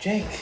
Jake,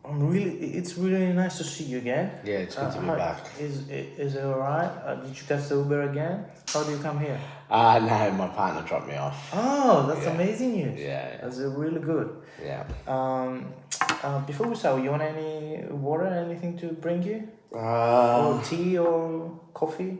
it's really nice to see you again. Yeah, it's good to be back. Is it alright? Did you catch the Uber again? How do you come here? No, my partner dropped me off. Oh, that's Yeah. amazing news. Yeah. That's really good. Yeah. Before we start, you want any water, anything to bring you? Or Uh, tea or coffee?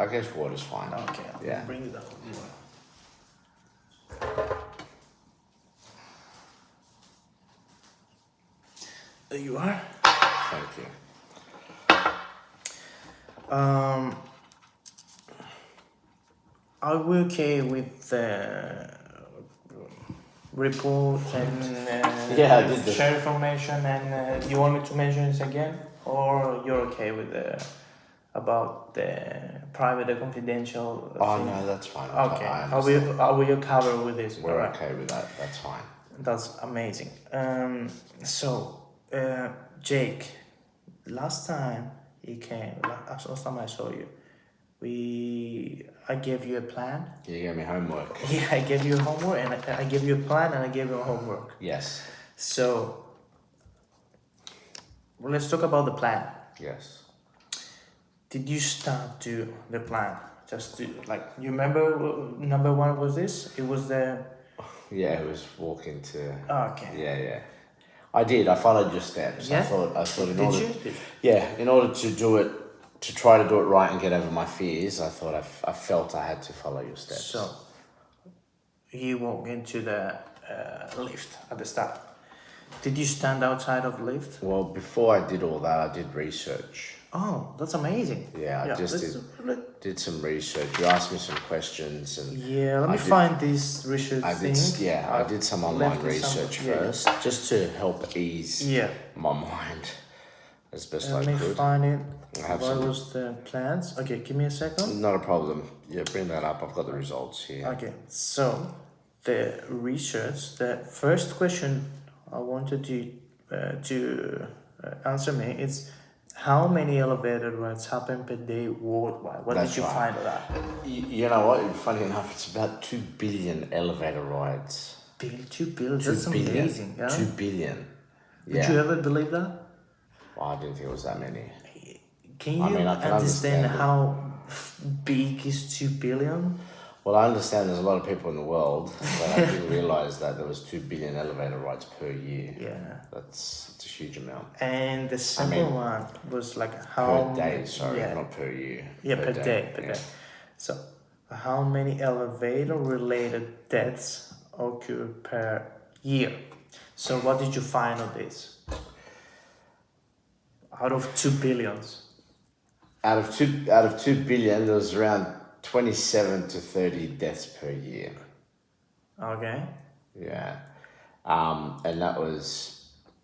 I guess water's fine. Okay, Yeah. I'll bring it up. There you are. Thank you. Are we okay with the report and Yeah, I did this. share information? And you want me to mention this again, or you're okay with the about the private and confidential? Oh thing? no, that's fine. Okay. I Are we understand. covered with this? We're Alright. okay with that. That's fine. That's amazing. Jake, last time you came, last time I saw you, I gave you a plan. You gave me homework. Yeah, I gave you homework, and I gave you a plan, and I gave you homework. Yes. So, let's talk about the plan. Yes. Did you start to the plan? Just to you remember number one was this? It was the Yeah, it was walking to. okay. Yeah. I did. I followed your steps. Yeah? I thought in Did order. you? Yeah, in order to do it, to try to do it right and get over my fears, I thought I felt I had to follow your steps. So, you walk into the lift at the start. Did you stand outside of the lift? Well, before I did all that, I did research. Oh, that's amazing. Yeah, I just did some research. You asked me some questions, and let me find this research I thing. did. Yeah, I did some online left it somewhere. research Yeah. first, just to help ease Yeah. my mind as best I Let me could. find it. I have What some. was the plans? Okay, give me a second. Not a problem. Yeah, bring that up. I've got the results here. Okay, so the research, the first question I wanted you to answer me is how many elevator rides happen per day worldwide? What That's did you right. find of that? You know what? Funny enough, it's about 2 billion elevator rides. 2 billion, 2 that's billion. amazing. Yeah? 2 billion. Would Yeah. you ever believe that? Well, I didn't think it was that many. Can you I mean, I can understand understand it. how big is 2 billion? Well, I understand there's a lot of people in the world, but I didn't realize that there was 2 billion elevator rides per year. Yeah. It's a huge amount. And the second one was like how Per day, sorry, yeah, not per year. yeah, per day, per yeah. day. So, how many elevator-related deaths occur per year? So, what did you find of this? Out of 2 billions. Out of 2 billion, there was around 27 to 30 deaths per year. Okay. Yeah, and that was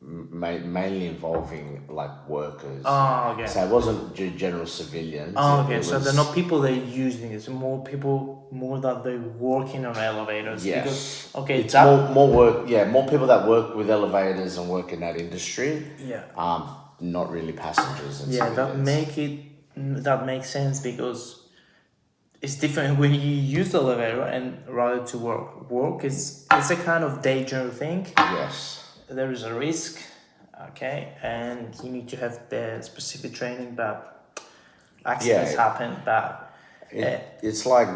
mainly involving like workers. Oh, okay. So it wasn't general civilians. Oh, It okay. So was- they're not people that are using it. It's more people, more that they're working on elevators. Yes. Because, okay, It's that, more work. Yeah, more people that work with elevators and work in that industry. yeah. Not really passengers and Yeah, civilians. that makes sense because it's different when you use the elevator and rather to work. Work is it's a kind of dangerous thing. Yes. There is a risk, okay, and you need to have the specific training. But accidents happen. But It's like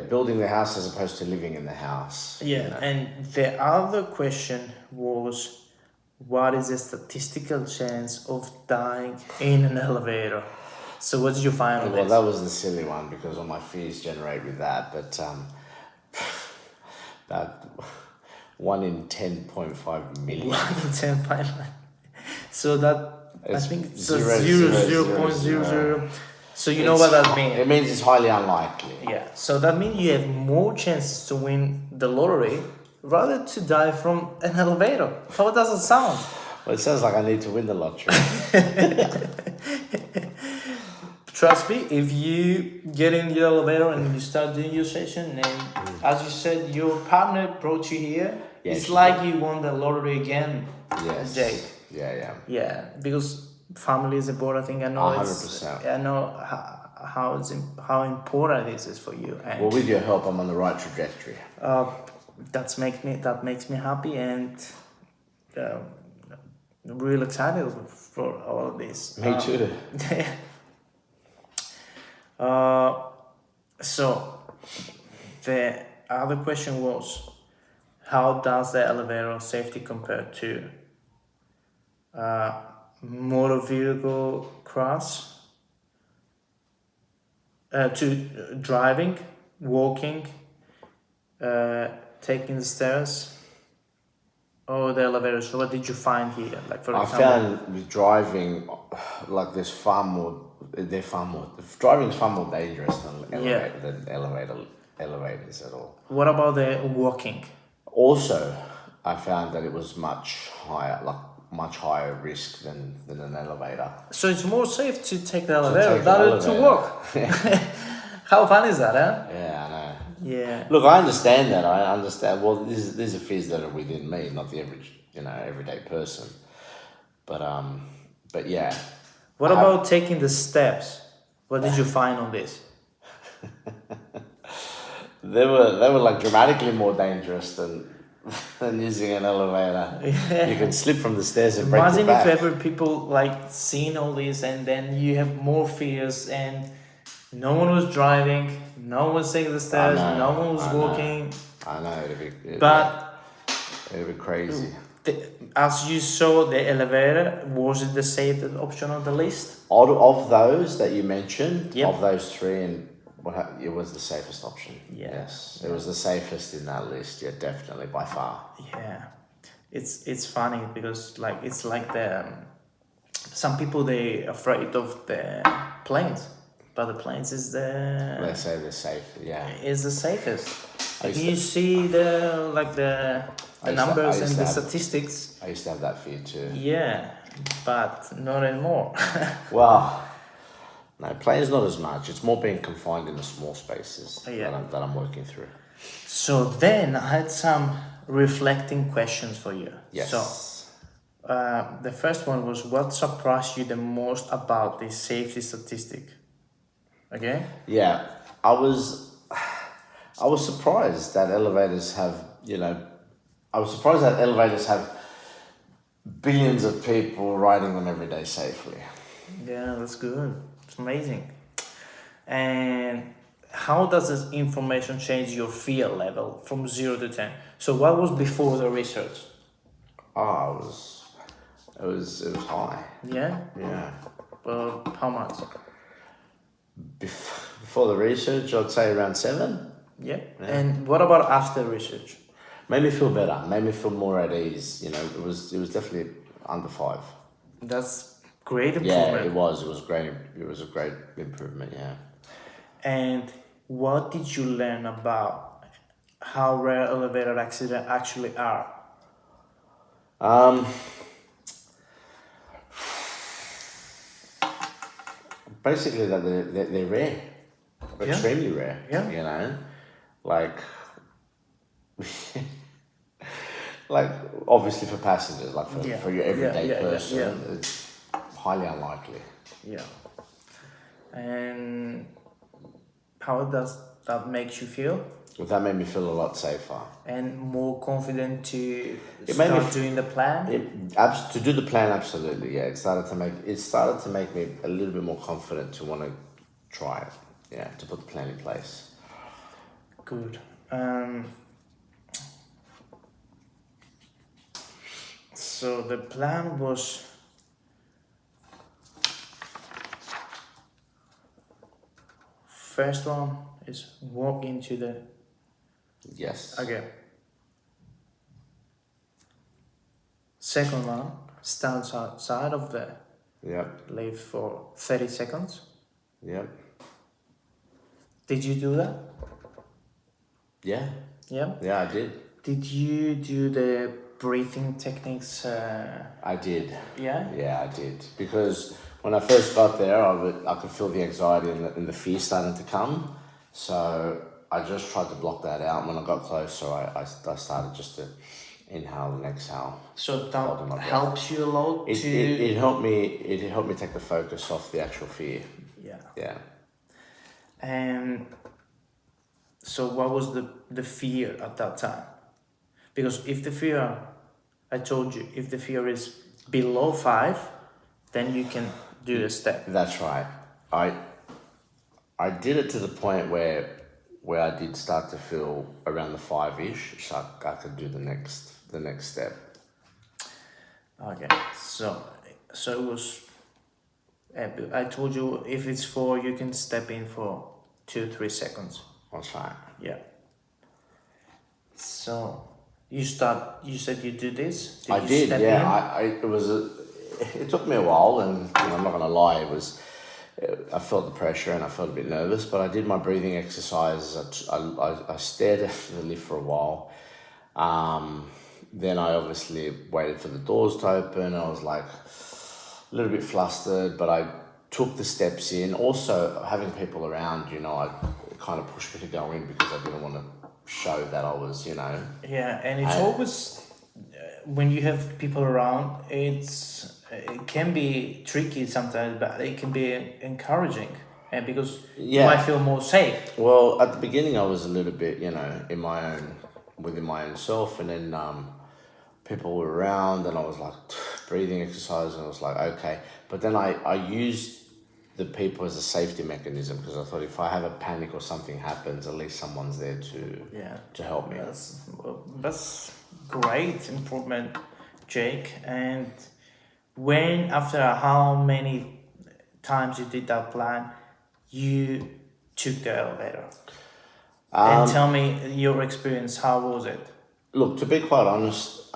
building the house as opposed to living in the house. yeah, you know? and the other question was, what is the statistical chance of dying in an elevator? So what did you find on Well, this? that was the silly one because all my fears generate with that. But about 1 in 10.5 million. 1 in 10 final. So that It's I think it's a zero, 0.00. So you know what that means. It means it's highly unlikely. Yeah. So that means you have more chances to win the lottery rather to die from an elevator. How does it sound? Well, it sounds like I need to win the lottery. Trust me, if you get in the elevator and you start doing your session, and as you said, your partner brought you here, Yeah, it's she like you won the lottery again, Yes. Jake. Yeah. Yeah, because family is important thing. I know 100%. I know how important this is for you. And Well, with your help, I'm on the right trajectory. that makes me happy and uh, real excited for all of this. Me too. So the other question was, how does the elevator safety compare to motor vehicle crash, to driving, walking, taking the stairs, or the elevator? So what did you find here? Like for I example, found with driving, like driving's far more dangerous than Yeah. elevators at all. what about the walking? Also, I found that it was much higher risk than an elevator. So it's more safe to take the elevator take than an to elevator. walk. How fun is that, huh? Yeah, I know. Yeah. Look, I understand that. I understand. Well, these are fears that are within me, not the average, everyday person. But yeah. What about taking the steps? What did you find on this? They were like dramatically more dangerous than using an elevator. You can slip from the stairs and break your Imagine back. if ever people like seen all this and then you have more fears and no one was driving, no one was taking the stairs, know, no one was I know. walking. I know But it'd be crazy. as you saw the elevator, was it the safest option on the list? Of those that you mentioned, Yep. of those three, and it was the safest option. Yeah. Yes, it was the safest in that list. Yeah, definitely by far. Yeah, it's funny because like it's like the some people they afraid of the planes, but the planes is They say they're safe. Yeah. is the safest. I Like used you see the like the I used to- numbers I used and to the have- statistics. I used to have that fear too. Yeah, but not anymore. Well, no, planes not as much. It's more being confined in the small spaces Yeah. that I'm working through. So then I had some reflecting questions for you. Yes. So the first one was, what surprised you the most about this safety statistic? Okay. Yeah, I was surprised that elevators have, I was surprised that elevators have billions of people riding them every day safely. Yeah, that's good. It's amazing. And how does this information change your fear level from 0 to 10? So what was before the research? Oh, it was high. Yeah. Yeah. How much? Before the research, I'd say around 7. Yeah. And what about after research? Made me feel better. Made me feel more at ease. It was definitely under 5. That's great Yeah, improvement. it was. It was great. It was a great improvement. Yeah. And what did you learn about how rare elevator accidents actually are? Basically, that they're rare, extremely rare. Yeah. Like, like obviously for passengers, like for your everyday person, it's highly unlikely. Yeah. And how does that make you feel? But that made me feel a lot safer. And more confident to It made me start doing the plan? To do the plan, absolutely, yeah. It started to make me a little bit more confident to want to try it, yeah, to put the plan in place. Good. So the plan was first one is walk into the Yes. okay. Second one, stand outside of the Yep. lift for 30 seconds. Yep. Did you do that? Yeah. Yeah. Yeah, I did. Did you do the breathing techniques? I did. Yeah. Yeah, I did. Because when I first got there, I could feel the anxiety and the fear starting to come. So I just tried to block that out. When I got closer, I started just to inhale and exhale. So Holding my that breath. helps you a lot to. It helped me. It helped me take the focus off the actual fear. Yeah. Yeah. And so, what was the fear at that time? Because if the fear, I told you, if the fear is below 5, then you can do a step. That's right. I did it to the point where I did start to feel around the 5-ish, so I could do the next step. Okay, so it was. I told you if it's 4, you can step in for 2-3 seconds. That's right. Yeah. So you start. You said you do this. I you did, step yeah. in? It took me a while, and I'm not gonna lie, I felt the pressure and I felt a bit nervous, but I did my breathing exercises. I stared at the lift for a while. Then I obviously waited for the doors to open. I was like a little bit flustered, but I took the steps in. Also, having people around, I kind of pushed me to go in because I didn't want to show that I was, Yeah, and it's always when you have people around, it can be tricky sometimes, but it can be encouraging, and because you might feel more safe. Well, at the beginning, I was a little bit, within my own self, and then people were around, and I was like breathing exercise, and I was like, okay. But then I used the people as a safety mechanism because I thought if I have a panic or something happens, at least someone's there to help me. That's great improvement, Jake. And when, after how many times you did that plan, you took the elevator? And tell me your experience. How was it? Look, to be quite honest,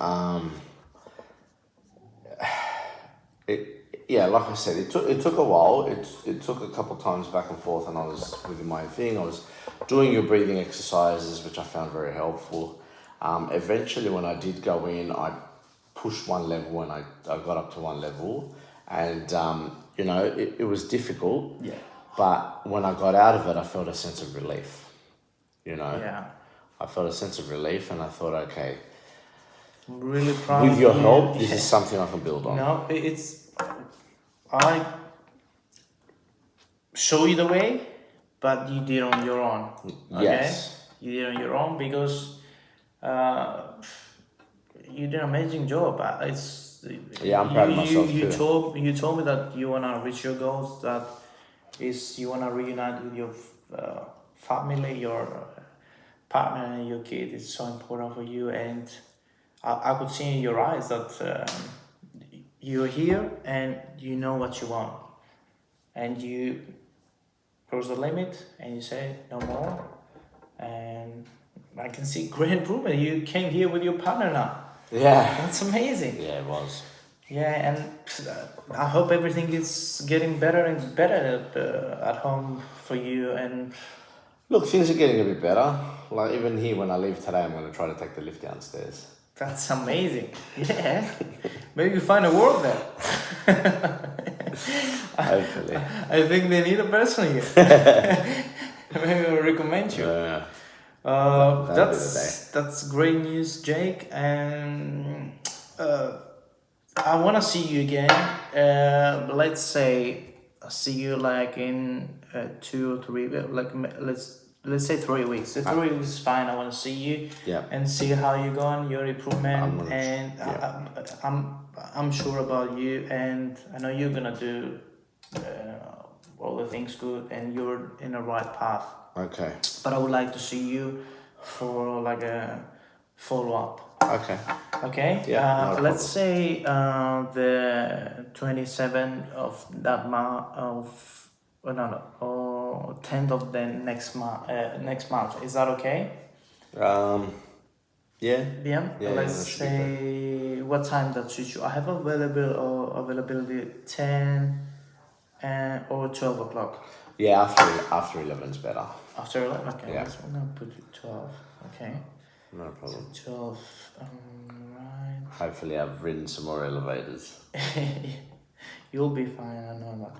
like I said, it took a while. It took a couple of times back and forth, and I was within my thing. I was doing your breathing exercises, which I found very helpful. Eventually, when I did go in, I pushed one level, and I got up to one level, and it was difficult. Yeah. But when I got out of it, I felt a sense of relief. Yeah. I felt a sense of relief, and I thought, okay, I'm really proud with of your you. help, this is something I can build on. No, I show you the way, but you did on your own. Okay? Yes. You did on your own because you did an amazing job. I'm proud of myself too. You told me that you wanna reach your goals. That is, you wanna reunite with your family, your partner, and your kid. It's so important for you, and I could see in your eyes that you're here and you know what you want, and you cross the limit and you say no more, and I can see great improvement. You came here with your partner now. Yeah. That's amazing. Yeah, it was. Yeah, and I hope everything is getting better and better at home for you. And look, things are getting a bit better. Like even here, when I leave today, I'm going to try to take the lift downstairs. that's amazing. Yeah, maybe you find a work there. Hopefully. I think they need a person here. Maybe I'll recommend you. Yeah. That's great news, Jake. And I want to see you again. Let's say see you like in 2 or 3. Like let's say 3 weeks. 3 weeks is fine. I want to see you. Yeah. And see how you're going, your improvement, Yeah. I'm sure about you, and I know you're gonna do all the things good, and you're in the right path. Okay. But I would like to see you for like a follow-up. Okay. Okay? Yeah, let's say the 27th of that month or 10th of the next month. Is that okay? Yeah. Yeah. Yeah, Let's that should be say what time that suits you. I have availability 10 or 12 o'clock. Yeah, after 11's better. After 11? Okay. Yeah. I'm gonna put it 12. Okay. No problem. 12. Right. Hopefully, I've ridden some more elevators. You'll be fine. I know that.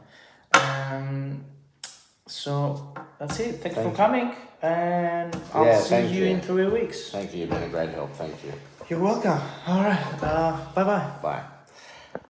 So that's it. Thanks for coming, and I'll see you in 3 weeks. Thank you. You've been a great help. Thank you. You're welcome. All right. Bye-bye. Bye.